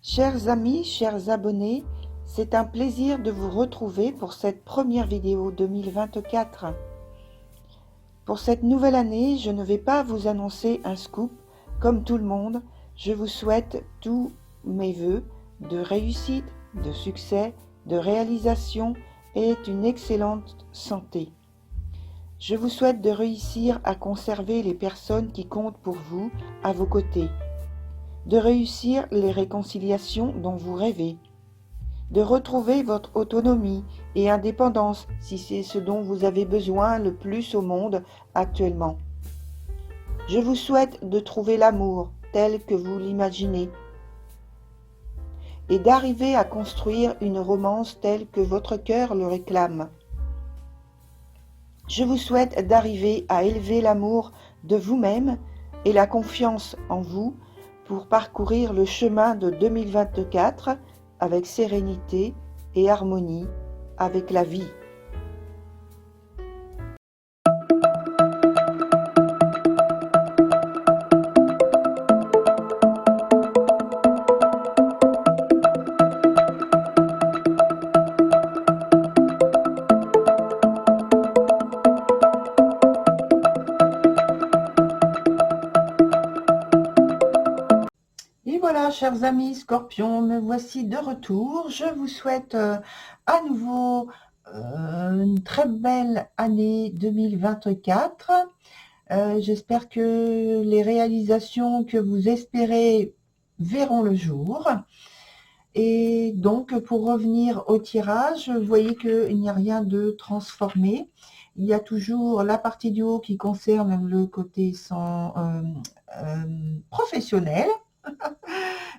Chers amis, chers abonnés, c'est un plaisir de vous retrouver pour cette première vidéo 2024. Pour cette nouvelle année, je ne vais pas vous annoncer un scoop. Comme tout le monde, je vous souhaite tous mes vœux de réussite, de succès, de réalisation et une excellente santé. Je vous souhaite de réussir à conserver les personnes qui comptent pour vous à vos côtés, de réussir les réconciliations dont vous rêvez, de retrouver votre autonomie et indépendance si c'est ce dont vous avez besoin le plus au monde actuellement. Je vous souhaite de trouver l'amour tel que vous l'imaginez et d'arriver à construire une romance telle que votre cœur le réclame. Je vous souhaite d'arriver à élever l'amour de vous-même et la confiance en vous pour parcourir le chemin de 2024 avec sérénité et harmonie avec la vie. Et voilà, chers amis Scorpions, me voici de retour. Je vous souhaite à nouveau une très belle année 2024. J'espère que les réalisations que vous espérez verront le jour. Et donc, pour revenir au tirage, vous voyez qu'il n'y a rien de transformé. Il y a toujours la partie du haut qui concerne le côté professionnel.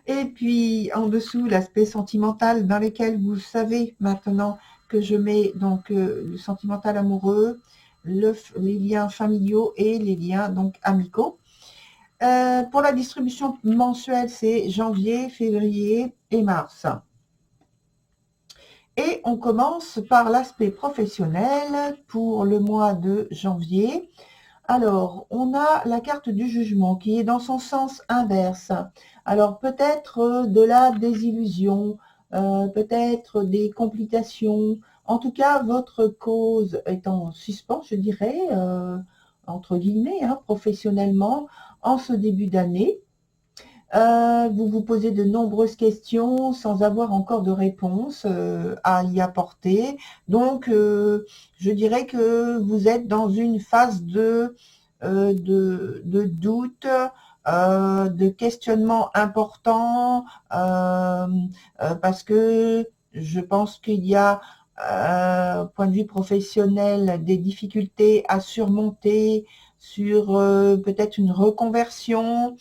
Et puis en dessous, l'aspect sentimental dans lequel vous savez maintenant que je mets donc le sentimental amoureux, les liens familiaux et les liens donc amicaux. Pour la distribution mensuelle, c'est janvier, février et mars. Et on commence par l'aspect professionnel pour le mois de janvier. Alors, on a la carte du jugement qui est dans son sens inverse. Alors, peut-être de la désillusion, peut-être des complications. En tout cas, votre cause est en suspens, je dirais, entre guillemets, professionnellement, en ce début d'année. Vous vous posez de nombreuses questions sans avoir encore de réponse à y apporter. Donc, je dirais que vous êtes dans une phase de doute, de questionnement important, parce que je pense qu'il y a, au point de vue professionnel, des difficultés à surmonter sur peut-être une reconversion,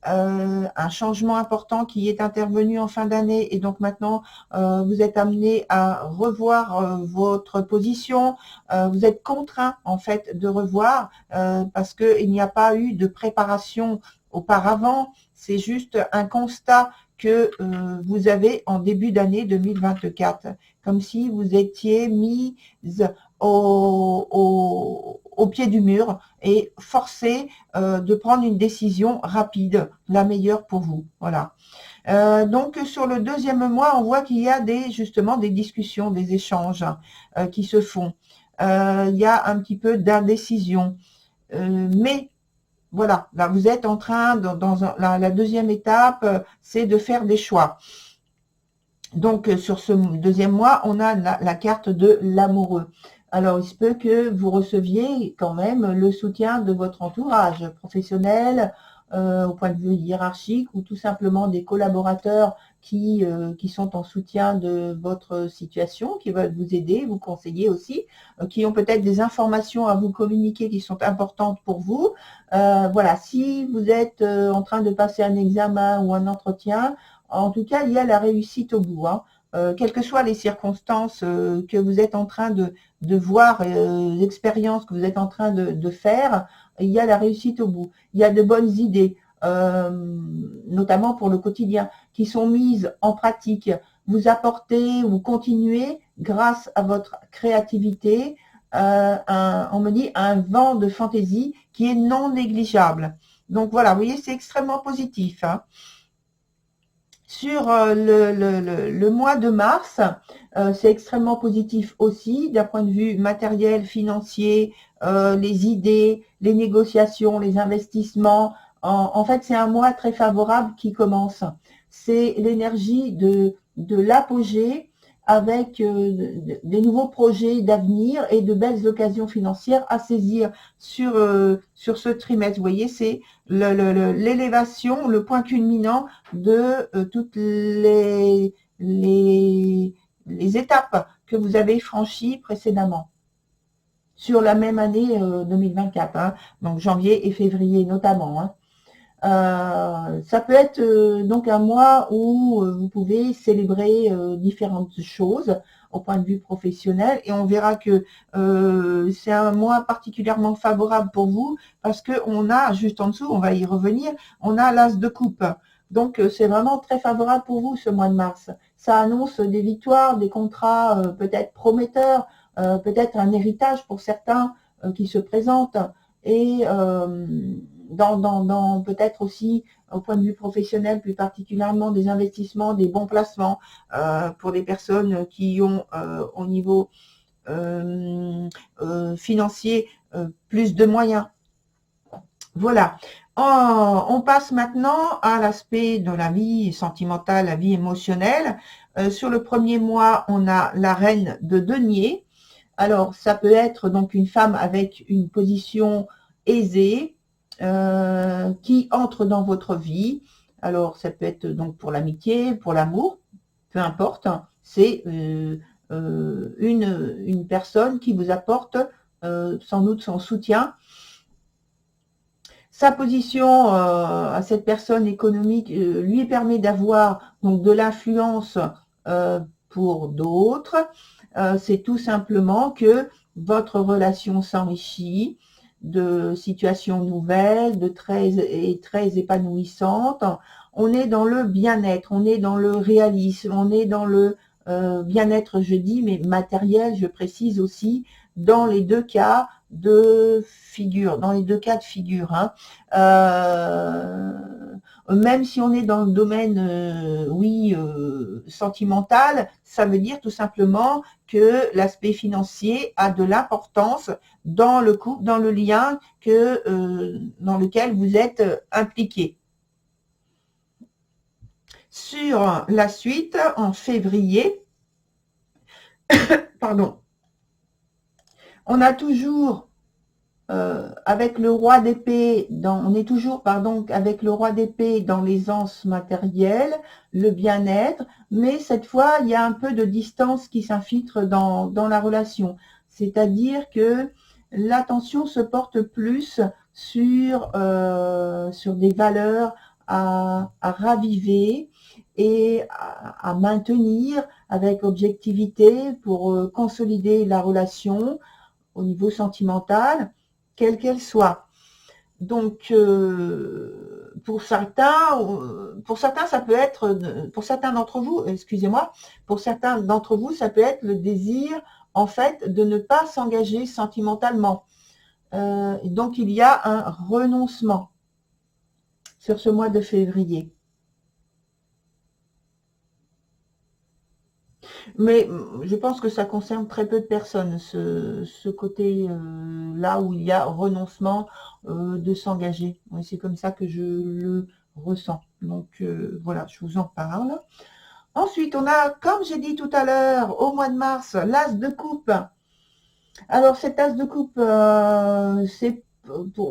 un changement important qui est intervenu en fin d'année et donc maintenant vous êtes amené à revoir votre position, vous êtes contraint en fait de revoir parce qu'il n'y a pas eu de préparation auparavant, c'est juste un constat que vous avez en début d'année 2024, comme si vous étiez mise au pied du mur et forcé de prendre une décision rapide, la meilleure pour vous. Voilà. Donc sur le deuxième mois, on voit qu'il y a justement des discussions, des échanges qui se font. Il y a un petit peu d'indécision. Mais voilà, là vous êtes en train, la deuxième étape, c'est de faire des choix. Donc sur ce deuxième mois, on a la carte de l'amoureux. Alors, il se peut que vous receviez quand même le soutien de votre entourage professionnel, au point de vue hiérarchique, ou tout simplement des collaborateurs qui sont en soutien de votre situation, qui veulent vous aider, vous conseiller aussi, qui ont peut-être des informations à vous communiquer qui sont importantes pour vous. Voilà, si vous êtes en train de passer un examen ou un entretien, en tout cas, il y a la réussite au bout. Quelles que soient les circonstances que vous êtes en train de voir, l'expérience que vous êtes en train de faire, il y a la réussite au bout. Il y a de bonnes idées, notamment pour le quotidien, qui sont mises en pratique. Vous apportez, vous continuez, grâce à votre créativité, on me dit, un vent de fantaisie qui est non négligeable. Donc voilà, vous voyez, c'est extrêmement positif. Sur le mois de mars, c'est extrêmement positif aussi d'un point de vue matériel, financier, les idées, les négociations, les investissements. En fait, c'est un mois très favorable qui commence. C'est l'énergie de l'apogée avec des nouveaux projets d'avenir et de belles occasions financières à saisir sur ce trimestre. Vous voyez, c'est l'élévation, le point culminant de toutes les étapes que vous avez franchies précédemment sur la même année 2024, hein, donc janvier et février notamment. Hein. Ça peut être donc un mois où vous pouvez célébrer différentes choses au point de vue professionnel, et on verra que c'est un mois particulièrement favorable pour vous parce que on a juste en dessous, on va y revenir, on a l'as de coupe. Donc c'est vraiment très favorable pour vous ce mois de mars. Ça annonce des victoires, des contrats peut-être prometteurs, peut-être un héritage pour certains qui se présentent, et dans peut-être aussi au point de vue professionnel, plus particulièrement des investissements, des bons placements pour les personnes qui ont au niveau financier plus de moyens. Voilà. On passe maintenant à l'aspect de la vie sentimentale, la vie émotionnelle. Sur le premier mois, on a la reine de denier. Alors, ça peut être donc une femme avec une position aisée qui entre dans votre vie. Alors, ça peut être donc pour l'amitié, pour l'amour, peu importe. C'est une personne qui vous apporte sans doute son soutien. Sa position à cette personne économique lui permet d'avoir donc de l'influence pour d'autres. C'est tout simplement que votre relation s'enrichit de situations nouvelles, de très épanouissantes. On est dans le bien-être, on est dans le réalisme, on est dans le bien-être, je dis, mais matériel, je précise aussi, dans les deux cas de figure, hein. Même si on est dans le domaine, oui, sentimental, ça veut dire tout simplement que l'aspect financier a de l'importance dans le couple, dans le lien dans lequel vous êtes impliqué. Sur la suite, en février, pardon, on a toujours avec le roi d'épée, on est toujours avec le roi d'épée dans l'aisance matérielle, le bien-être, mais cette fois, il y a un peu de distance qui s'infiltre dans la relation. C'est-à-dire que l'attention se porte plus sur des valeurs à raviver et à maintenir avec objectivité pour consolider la relation au niveau sentimental, quelle qu'elle soit. Donc, pour certains, ça peut être, pour certains d'entre vous, excusez-moi, pour certains d'entre vous, ça peut être le désir, en fait, de ne pas s'engager sentimentalement. Donc, il y a un renoncement sur ce mois de février. Mais je pense que ça concerne très peu de personnes, ce côté-là où il y a renoncement de s'engager. Oui, c'est comme ça que je le ressens. Donc voilà, je vous en parle. Ensuite, on a, comme j'ai dit tout à l'heure, au mois de mars, l'as de coupe. Alors, cet as de coupe, c'est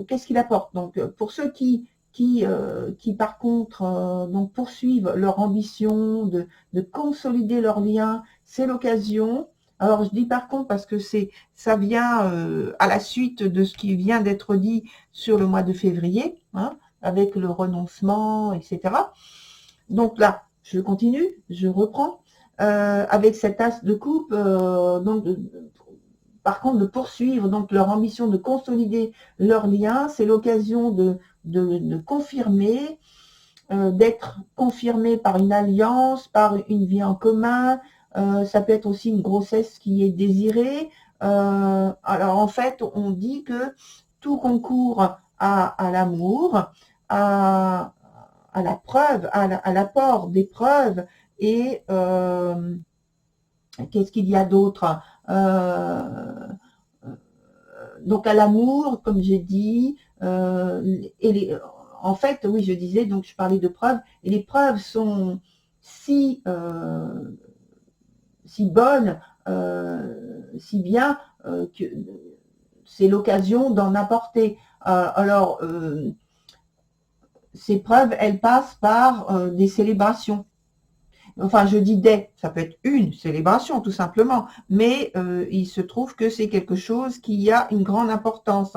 qu'est-ce qu'il apporte? Donc, pour ceux qui par contre donc poursuivent leur ambition de consolider leurs liens, c'est l'occasion. Alors je dis par contre parce que ça vient à la suite de ce qui vient d'être dit sur le mois de février, hein, avec le renoncement, etc. Donc là, je continue, je reprends avec cet as de coupe, donc par contre de poursuivre donc leur ambition de consolider leurs liens, c'est l'occasion de confirmer, d'être confirmé par une alliance, par une vie en commun. Ça peut être aussi une grossesse qui est désirée. Alors en fait, on dit que tout concourt à l'amour, à à la preuve, à l'apport des preuves et qu'est-ce qu'il y a d'autre, donc à l'amour, comme j'ai dit, en fait, oui, je disais, donc je parlais de preuves, et les preuves sont si, si bonnes, si bien, que c'est l'occasion d'en apporter. Alors, ces preuves, elles passent par des célébrations. Enfin, je dis des, ça peut être une célébration tout simplement, mais il se trouve que c'est quelque chose qui a une grande importance,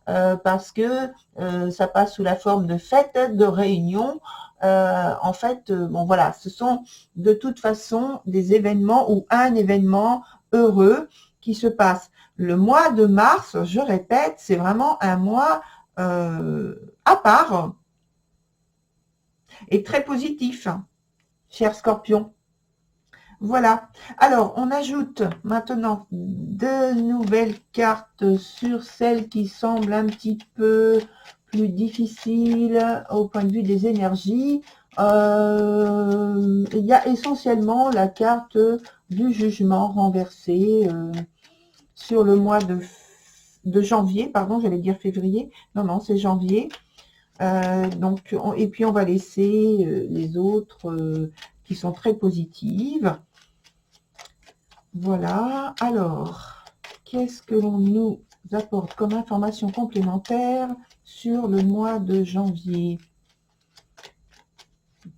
parce que ça passe sous la forme de fêtes, de réunions. En fait, bon voilà, ce sont de toute façon des événements ou un événement heureux qui se passe. Le mois de mars, je répète, c'est vraiment un mois à part et très positif, cher Scorpion. Voilà. Alors, on ajoute maintenant de nouvelles cartes sur celles qui semblent un petit peu plus difficiles au point de vue des énergies. Il y a essentiellement la carte du jugement renversé sur le mois de janvier. Pardon, j'allais dire février. Non, non, c'est janvier. Donc, et puis on va laisser les autres qui sont très positives. Voilà, alors, qu'est-ce que l'on nous apporte comme information complémentaire sur le mois de janvier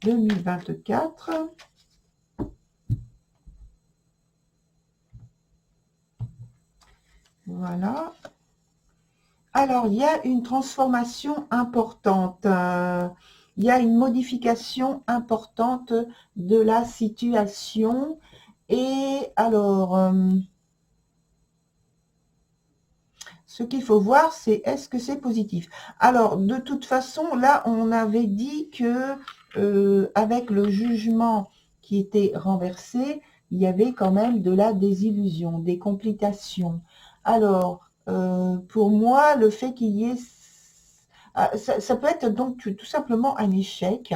2024 ? Voilà. Alors, il y a une transformation importante. Il y a une modification importante de la situation. Et alors, ce qu'il faut voir, c'est est-ce que c'est positif. Alors, de toute façon, là, on avait dit que avec le jugement qui était renversé, il y avait quand même de la désillusion, des complications. Alors, pour moi, le fait qu'il y ait... ça peut être donc tout simplement un échec,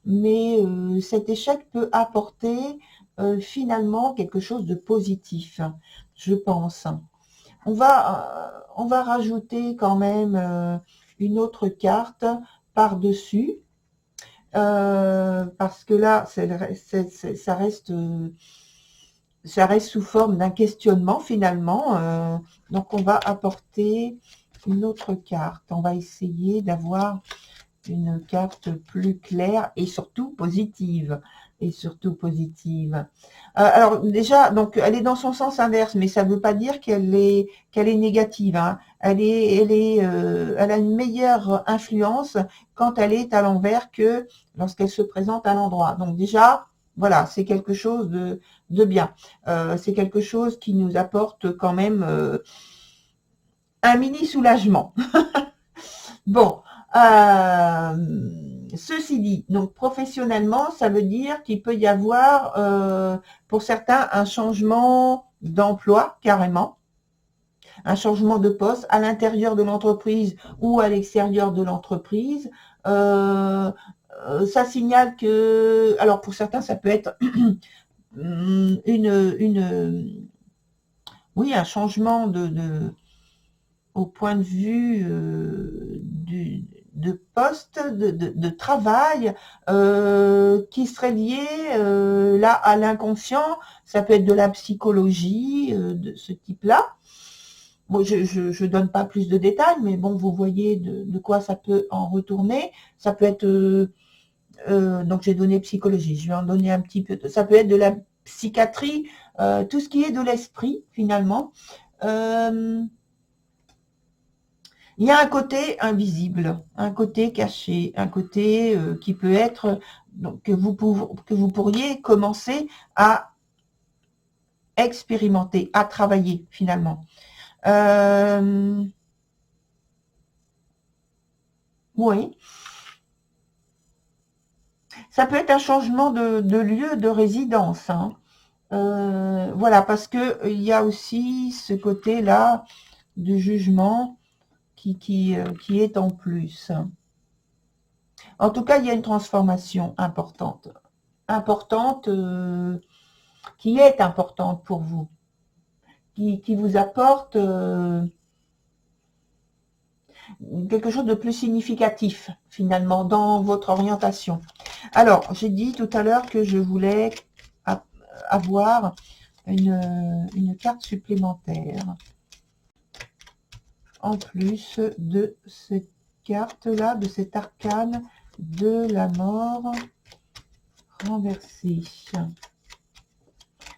mais cet échec peut apporter finalement quelque chose de positif, je pense. On va rajouter quand même une autre carte par-dessus, parce que là, ça reste sous forme d'un questionnement finalement. Donc, on va apporter une autre carte. On va essayer d'avoir une carte plus claire et surtout positive. Alors déjà, donc elle est dans son sens inverse, mais ça ne veut pas dire qu'elle est négative, hein. Elle a une meilleure influence quand elle est à l'envers que lorsqu'elle se présente à l'endroit. Donc déjà, voilà, c'est quelque chose de bien. C'est quelque chose qui nous apporte quand même un mini soulagement. Bon, ceci dit, donc professionnellement, ça veut dire qu'il peut y avoir pour certains un changement d'emploi carrément, un changement de poste à l'intérieur de l'entreprise ou à l'extérieur de l'entreprise. Ça signale que, alors pour certains, ça peut être oui, un changement au point de vue de poste, de travail, qui serait lié là à l'inconscient. Ça peut être de la psychologie de ce type-là. Bon, je donne pas plus de détails, mais bon, vous voyez de quoi ça peut en retourner. Ça peut être donc j'ai donné psychologie, je vais en donner un petit peu. Ça peut être de la psychiatrie, tout ce qui est de l'esprit finalement. Il y a un côté invisible, un côté caché, un côté qui peut être donc, que vous pourriez commencer à expérimenter, à travailler finalement. Oui. Ça peut être un changement de lieu de résidence, hein. Voilà, parce que il y a aussi ce côté-là du jugement qui est en plus. En tout cas, il y a une transformation importante. Importante, qui est importante pour vous. Qui vous apporte quelque chose de plus significatif, finalement, dans votre orientation. Alors, j'ai dit tout à l'heure que je voulais avoir une carte supplémentaire. En plus de cette carte-là, de cet arcane de la mort renversée.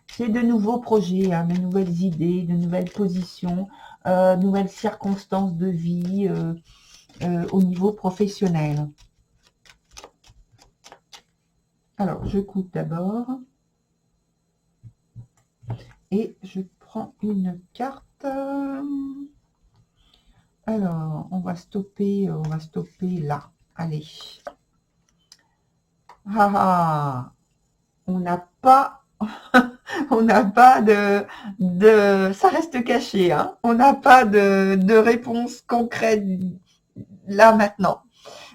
C'est de nouveaux projets, hein, de nouvelles idées, de nouvelles positions, nouvelles circonstances de vie au niveau professionnel. Alors, je coupe d'abord. Et je prends une carte. Alors, on va stopper là. Allez. Ah, ah. On n'a pas on n'a pas de ça reste caché, hein. On n'a pas de réponse concrète là maintenant.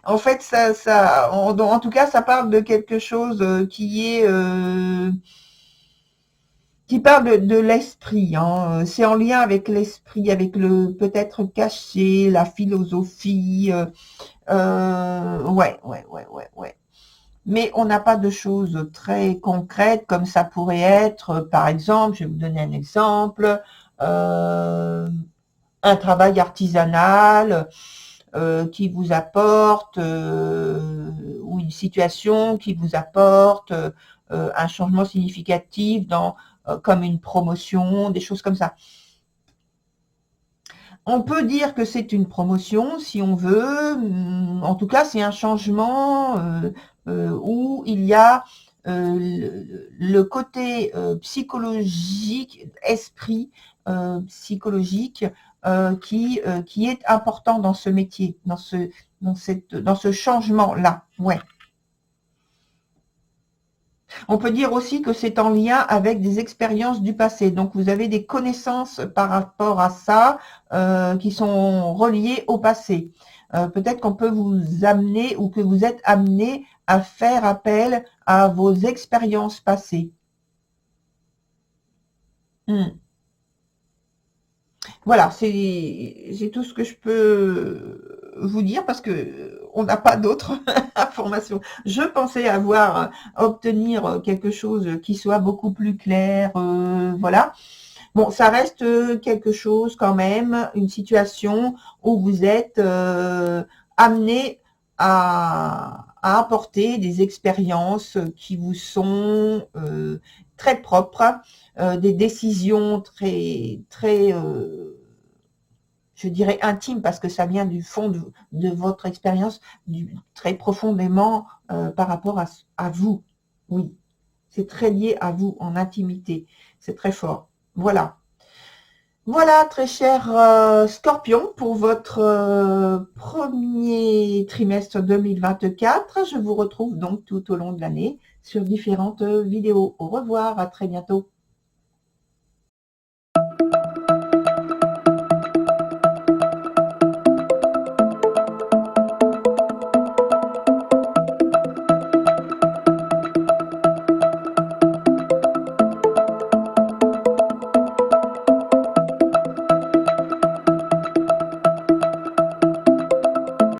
En fait, en tout cas, ça parle de quelque chose qui parle de l'esprit, hein. C'est en lien avec l'esprit, avec le peut-être caché, la philosophie. Ouais. Mais on n'a pas de choses très concrètes comme ça pourrait être, par exemple, je vais vous donner un exemple, un travail artisanal qui vous apporte, ou une situation qui vous apporte un changement significatif comme une promotion, des choses comme ça. On peut dire que c'est une promotion si on veut. En tout cas, c'est un changement où il y a le côté psychologique, esprit psychologique qui est important dans ce métier, dans ce changement-là. Ouais. On peut dire aussi que c'est en lien avec des expériences du passé. Donc, vous avez des connaissances par rapport à ça qui sont reliées au passé. Peut-être qu'on peut vous amener ou que vous êtes amené à faire appel à vos expériences passées. Voilà, c'est tout ce que je peux vous dire parce que on n'a pas d'autres informations. Je pensais obtenir quelque chose qui soit beaucoup plus clair, voilà. Bon, ça reste quelque chose quand même, une situation où vous êtes amené à apporter des expériences qui vous sont très propres, des décisions très je dirais intimes parce que ça vient du fond de votre expérience, très profondément par rapport à vous. Oui, c'est très lié à vous en intimité, c'est très fort. Voilà. Voilà, très cher Scorpion, pour votre premier trimestre 2024. Je vous retrouve donc tout au long de l'année sur différentes vidéos. Au revoir, à très bientôt.